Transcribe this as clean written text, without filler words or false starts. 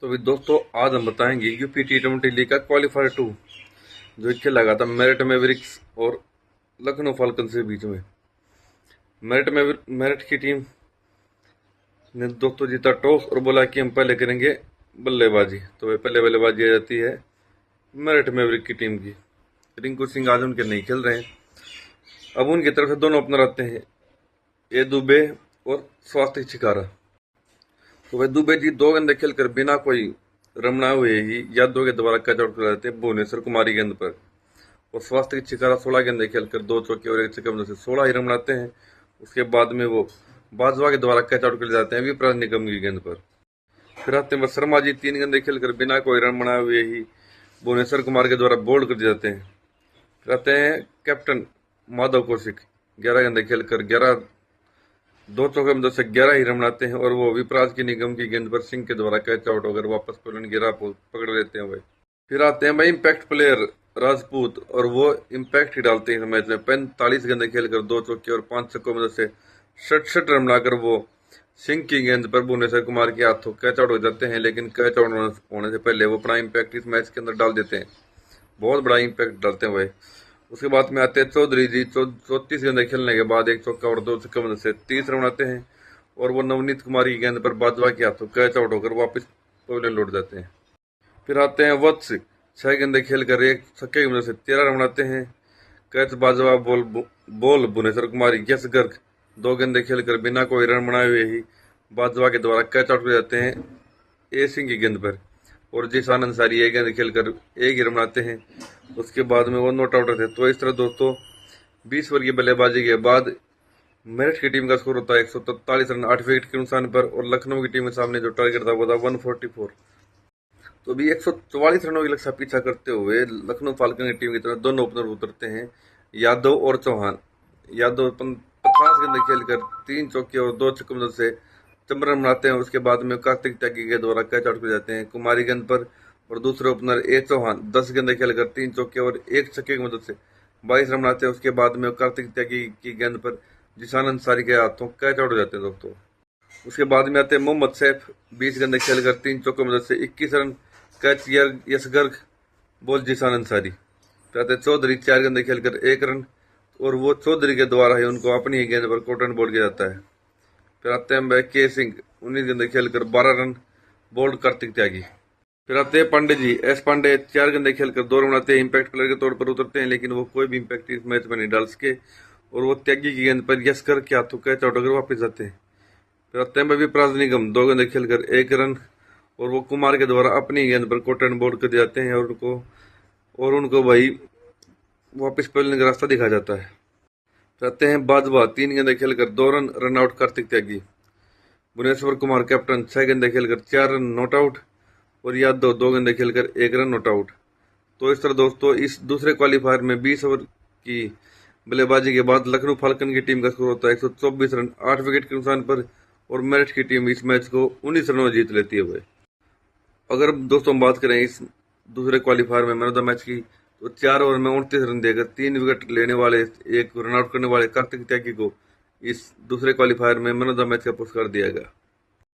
तो भी दोस्तों आज हम बताएंगे यूपी T20 लीग का क्वालिफायर 2 जो खेला गया था मेरिट मैवरिक्स और लखनऊ फाल्कन्स के बीच में। मेरिट की टीम ने दोस्तों जीता टॉस और बोला कि हम पहले करेंगे बल्लेबाजी। तो वह पहले बल्लेबाजी आ जाती है मेरिट मैवरिक की टीम की। रिंकू सिंह आज उनके नहीं खेल रहे हैं। अब उनकी तरफ से दोनों ओपनर आते हैं, ए दुबे और स्वाति छिकारा। तो वह दुबे जी 2 गेंदें खेलकर बिना कोई रमना हुए ही यादव के द्वारा कैच आउट कर जाते हैं भुवनेश्वर कुमारी गेंद पर। और स्वास्थ्य की छिकारा 16 गेंदें खेलकर 2 चौके और 1 छक्के से 16 ही रन बनाते हैं। उसके बाद में वो बाजवा के द्वारा कैच आउट कर जाते हैं विप्राज निगम की गेंद पर। फिर आते हैं शर्मा जी 3 गेंदें खेलकर बिना कोई रन बनाए हुए ही भुवनेश्वर कुमार के द्वारा बोल्ड कर दिए जाते हैं। फिर आते हैं कैप्टन माधव कौशिक 11 गेंदें खेलकर 2 चौके में से 11 ही रन बनाते हैं और वो विपराज की निगम की गेंद पर सिंह के द्वारा कैच आउट होकर वापस पेलन गिरा पकड़ लेते हैं भाई। फिर आते हैं भाई इम्पैक्ट प्लेयर राजपूत और वो इम्पैक्ट ही डालते हैं मैच में। 45 गेंदें खेलकर 2 चौके और 5 छक्कों में से 67 रन बनाकर वो सिंह की गेंद पर भुवनेश्वर कुमार के हाथों कैच आउट हो जाते हैं। लेकिन कैच आउट होने से पहले वो अपना इम्पैक्ट इस मैच के अंदर डाल देते हैं, बहुत बड़ा इम्पैक्ट डालते हैं भाई। उसके बाद में आते हैं चौधरी जी 34 गेंदें खेलने के बाद 1 चौका और 2 छक्के से 30 रन बनाते हैं और वो नवनीत कुमार की गेंद पर बाजवा के हाथों कैच आउट होकर वापस पवेलियन लौट जाते हैं। फिर आते हैं वत्स 6 गेंदें खेलकर 1 छक्के की मदद से 13 रन बनाते हैं। कैच बाजवा बोल भुवनेश्वर कुमार यस गर्ग 2 गेंदें खेलकर बिना कोई रन बनाए हुए ही बाजवा के द्वारा कैच आउट कर जाते हैं ए सिंह की गेंद पर। और जीशान अंसारी 1 गेंद खेलकर 1 ही रन बनाते हैं। उसके बाद में वो नॉट आउट थे। तो इस तरह दोस्तों 20 ओवर की बल्लेबाजी के बाद मेरिट की टीम का स्कोर होता है 143 रन 8 विकेट के नुकसान पर। और लखनऊ की टीम के सामने जो टारगेट था वो था 144। तो भी 144 रनों की लक्ष्य पीछा करते हुए लखनऊ फाल्कन की टीम की तरफ दोनों ओपनर उतरते हैं, यादव और चौहान। यादव 50 गेंदें खेलकर 3 चौके और 2 छक्कों से 14 रन बनाते हैं। उसके बाद में कार्तिक त्यागी के द्वारा कैच आउट कर जाते हैं कुमारी गेंद पर। और दूसरे ओपनर ए चौहान 10 गेंदें खेलकर 3 चौके और 1 छक्के की मदद से 22 रन बनाते हैं। उसके बाद में कार्तिक त्यागी की गेंद पर जीशान अंसारी के हाथों कैच आउट हो जाते हैं दोस्तों। उसके बाद में आते हैं मोहम्मद सैफ 20 गेंदें खेलकर 3 चौकों की मदद से 21 रन। कैच यस गर्ग बोल जीशान अंसारी। फिर आते हैं चौधरी 4 गेंदें खेलकर 1 रन और वो चौधरी के द्वारा ही उनको अपनी ही गेंद पर कॉटन बोल्ड किया जाता है। फिर आते हैं के सिंह 19 गेंदें खेलकर 12 रन बोल्ड कार्तिक त्यागी। फिर आते हैं पांडे जी एस पांडे 4 गेंदें खेलकर 2 रन बनाते हैं। इम्पैक्ट प्लेयर के तौर पर उतरते हैं लेकिन वो कोई भी इम्पैक्ट इस मैच में नहीं डाल सके और वो त्यागी की गेंद पर यस करके हाथों कैच आउट होकर वापस जाते हैं। फिर आते हैं विप्राज निगम 2 गेंदें खेलकर 1 रन और वो कुमार के द्वारा अपनी गेंद पर कॉटन बोल्ड कर जाते हैं और उनको भाई वापस पवेलियन का रास्ता दिखा जाता है। फिर आते हैं बाजवा 3 गेंदें खेलकर 2 run out Kartik Tyagi. Bhuvneshwar Kumar captain 6 गेंदें खेलकर 4 रन नॉट आउट और यादव 2 गेंदें खेलकर 1 रन नॉट आउट। तो इस तरह दोस्तों इस दूसरे क्वालिफायर में 20 ओवर की बल्लेबाजी के बाद लखनऊ फाल्कन की टीम का स्कोर होता है 124 रन 8 विकेट के नुकसान पर और मेरिट की टीम इस मैच को 19 रनों में जीत लेती है भाई। अगर दोस्तों हम बात करें इस दूसरे क्वालिफायर में मैन ऑफ द मैच की तो 4 ओवर में 29 रन देकर 3 विकेट लेने वाले 1 रन आउट करने वाले कार्तिक त्यागी को इस दूसरे क्वालिफायर में मैन ऑफ द मैच का पुरस्कार दिया गया।